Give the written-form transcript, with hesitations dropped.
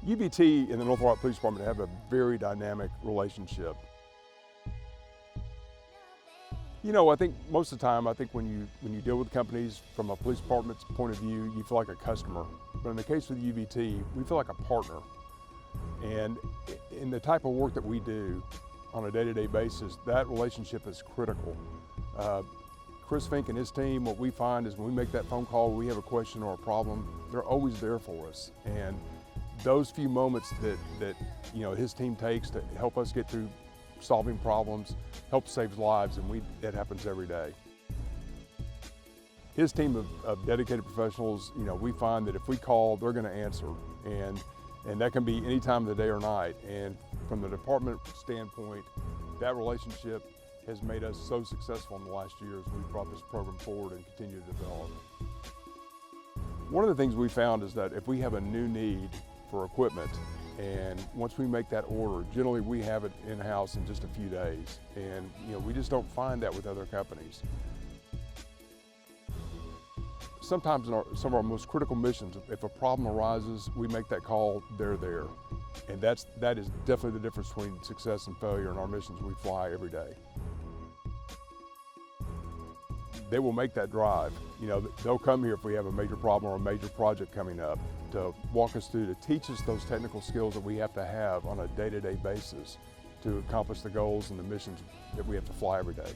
UBT and the North Little Police Department have a very dynamic relationship. You know, I think most of the time, when you deal with companies from a police department's point of view, you feel like a customer. But in the case with UBT, we feel like a partner. And in the type of work that we do on a day-to-day basis, that relationship is critical. Chris Fink and his team, what we find is when we make that phone call, we have a question or a problem, they're always there for us. And those few moments that you know his team takes to help us get through solving problems, help save lives, and that happens every day. His team of dedicated professionals, you know, we find that if we call, they're going to answer, and that can be any time of the day or night. And from the department standpoint, that relationship has made us so successful in the last year as we've brought this program forward and continue to develop. One of the things we found is that if we have a new need for equipment, and once we make that order, generally we have it in-house in just a few days. And you know, we just don't find that with other companies. Sometimes in some of our most critical missions, if a problem arises, we make that call, they're there. And that is definitely the difference between success and failure in our missions we fly every day. They will make that drive. You know, they'll come here if we have a major problem or a major project coming up to walk us through, to teach us those technical skills that we have to have on a day-to-day basis to accomplish the goals and the missions that we have to fly every day.